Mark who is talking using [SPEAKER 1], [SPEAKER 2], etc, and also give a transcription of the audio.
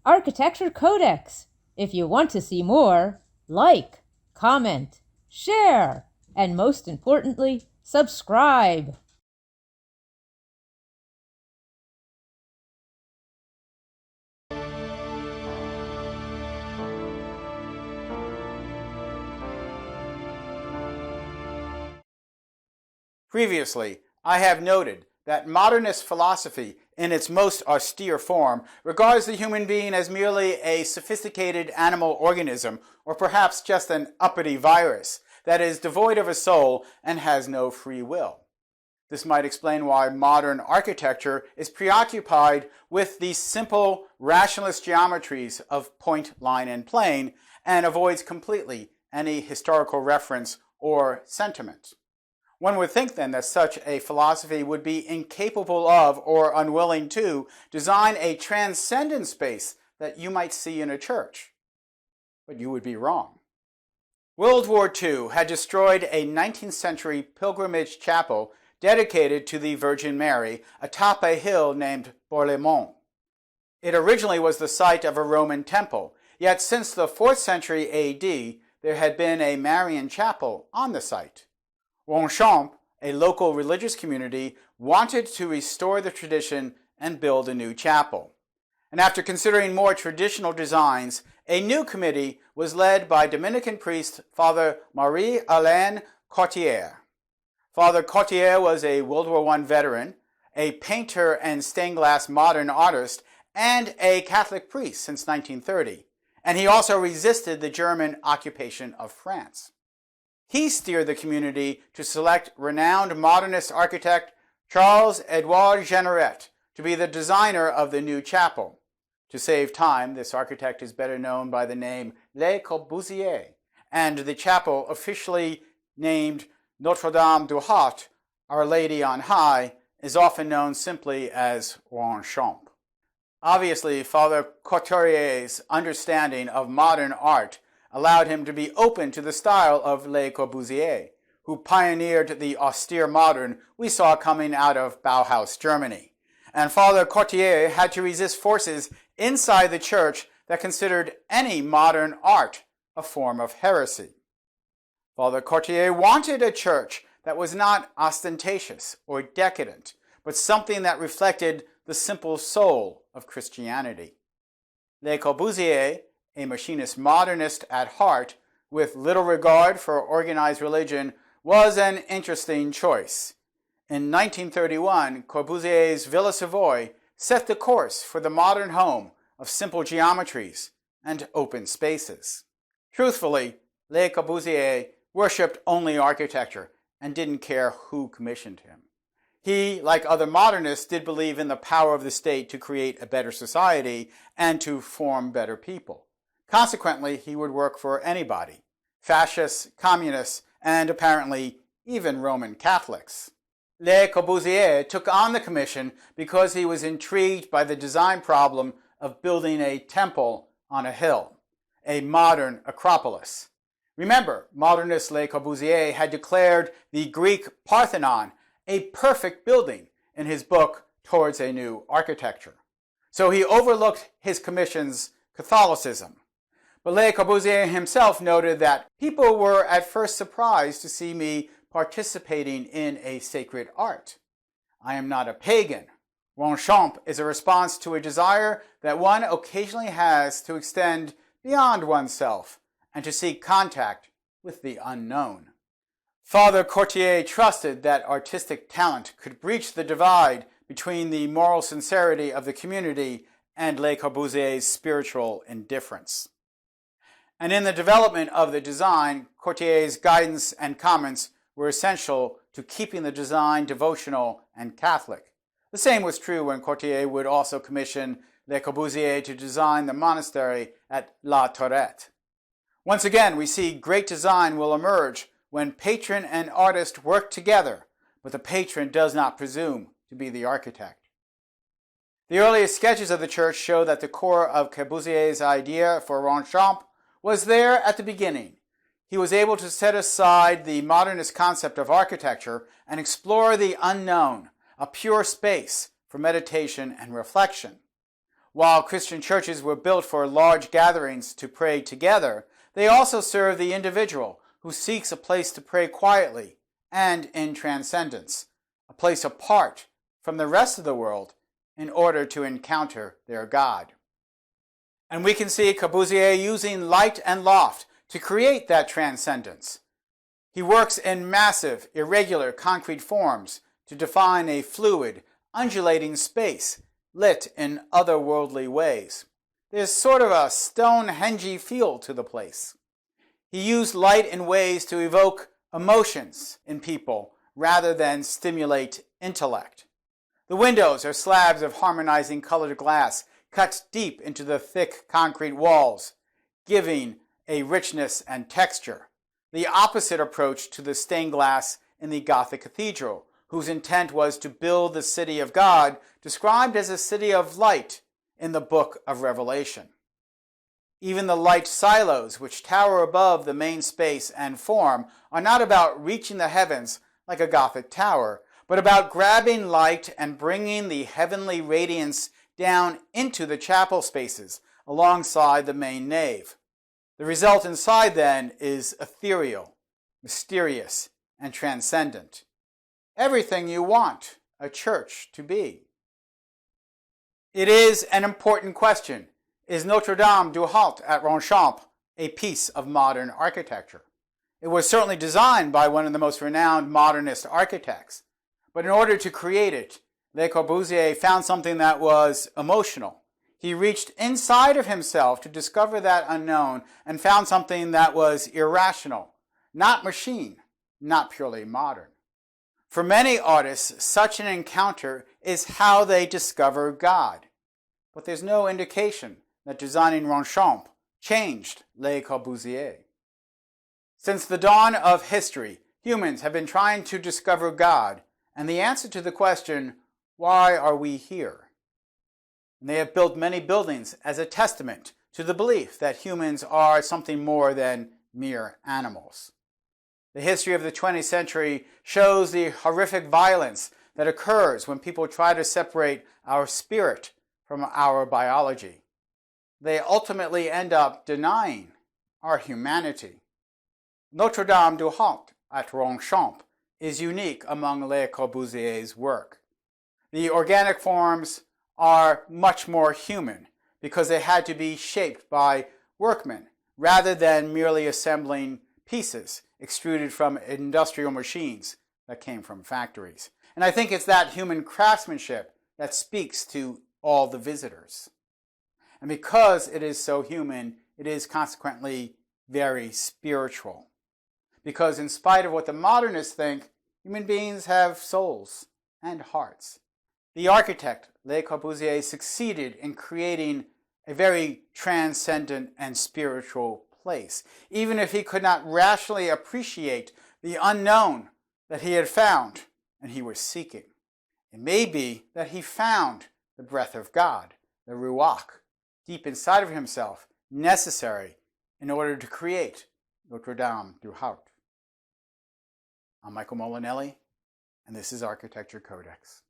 [SPEAKER 1] Architecture CodeX. If you want to see more, like, comment, share, and most importantly, subscribe.
[SPEAKER 2] Previously, I have noted that modernist philosophy, in its most austere form, regards the human being as merely a sophisticated animal organism, or perhaps just an uppity virus, that is devoid of a soul and has no free will. This might explain why modern architecture is preoccupied with the simple rationalist geometries of point, line, and plane, and avoids completely any historical reference or sentiment. One would think then that such a philosophy would be incapable of or unwilling to design a transcendent space that you might see in a church. But you would be wrong. World War II had destroyed a 19th century pilgrimage chapel dedicated to the Virgin Mary atop a hill named Bourlemont. It originally was the site of a Roman temple, yet since the 4th century AD, there had been a Marian chapel on the site. Longchamp, a local religious community, wanted to restore the tradition and build a new chapel. And after considering more traditional designs, a new committee was led by Dominican priest Father Marie-Alain Courtier. Father Courtier was a World War I veteran, a painter and stained glass modern artist, and a Catholic priest since 1930, and he also resisted the German occupation of France. He steered the community to select renowned modernist architect Charles-Édouard Jeanneret to be the designer of the new chapel. To save time, this architect is better known by the name Le Corbusier, and the chapel, officially named Notre du Haut, Our Lady on High, is often known simply as Longchamp. Obviously, Father Courtier's understanding of modern art allowed him to be open to the style of Le Corbusier, who pioneered the austere modern we saw coming out of Bauhaus, Germany. And Father Courtier had to resist forces inside the church that considered any modern art a form of heresy. Father Courtier wanted a church that was not ostentatious or decadent, but something that reflected the simple soul of Christianity. Le Corbusier, a machinist modernist at heart, with little regard for organized religion, was an interesting choice. In 1931, Corbusier's Villa Savoy set the course for the modern home of simple geometries and open spaces. Truthfully, Le Corbusier worshipped only architecture and didn't care who commissioned him. He, like other modernists, did believe in the power of the state to create a better society and to form better people. Consequently, he would work for anybody, fascists, communists, and apparently even Roman Catholics. Le Corbusier took on the commission because he was intrigued by the design problem of building a temple on a hill, a modern acropolis. Remember, modernist Le Corbusier had declared the Greek Parthenon a perfect building in his book Towards a New Architecture. So he overlooked his commission's Catholicism. But Le Corbusier himself noted that people were at first surprised to see me participating in a sacred art. I am not a pagan. Longchamp is a response to a desire that one occasionally has to extend beyond oneself and to seek contact with the unknown. Father Courtier trusted that artistic talent could breach the divide between the moral sincerity of the community and Le Corbusier's spiritual indifference. And in the development of the design, Courtier's guidance and comments were essential to keeping the design devotional and Catholic. The same was true when Courtier would also commission Le Corbusier to design the monastery at La Tourette. Once again, we see great design will emerge when patron and artist work together, but the patron does not presume to be the architect. The earliest sketches of the church show that the core of Corbusier's idea for Longchamp was there at the beginning. He was able to set aside the modernist concept of architecture and explore the unknown, a pure space for meditation and reflection. While Christian churches were built for large gatherings to pray together, they also serve the individual who seeks a place to pray quietly and in transcendence, a place apart from the rest of the world in order to encounter their God. And we can see Corbusier using light and loft to create that transcendence. He works in massive, irregular concrete forms to define a fluid, undulating space lit in otherworldly ways. There's sort of a Stonehenge feel to the place. He used light in ways to evoke emotions in people rather than stimulate intellect. The windows are slabs of harmonizing colored glass cut deep into the thick concrete walls, giving a richness and texture. The opposite approach to the stained glass in the Gothic cathedral, whose intent was to build the city of God, described as a city of light in the book of Revelation. Even the light silos, which tower above the main space and form, are not about reaching the heavens like a Gothic tower, but about grabbing light and bringing the heavenly radiance down into the chapel spaces alongside the main nave. The result inside, then, is ethereal, mysterious, and transcendent. Everything you want a church to be. It is an important question. Is Notre Dame du Haut at Ronchamp a piece of modern architecture? It was certainly designed by one of the most renowned modernist architects, but in order to create it, Le Corbusier found something that was emotional. He reached inside of himself to discover that unknown and found something that was irrational, not machine, not purely modern. For many artists, such an encounter is how they discover God. But there's no indication that designing Ronchamp changed Le Corbusier. Since the dawn of history, humans have been trying to discover God and the answer to the question, why are we here? And they have built many buildings as a testament to the belief that humans are something more than mere animals. The history of the 20th century shows the horrific violence that occurs when people try to separate our spirit from our biology. They ultimately end up denying our humanity. Notre Dame du Haut at Ronchamp is unique among Le Corbusier's work. The organic forms are much more human because they had to be shaped by workmen rather than merely assembling pieces extruded from industrial machines that came from factories. And I think it's that human craftsmanship that speaks to all the visitors. And because it is so human, it is consequently very spiritual. Because in spite of what the modernists think, human beings have souls and hearts. The architect, Le Corbusier, succeeded in creating a very transcendent and spiritual place, even if he could not rationally appreciate the unknown that he had found and he was seeking. It may be that he found the breath of God, the Ruach, deep inside of himself, necessary in order to create Notre Dame du Haut. I'm Michael Molinelli, and this is Architecture Codex.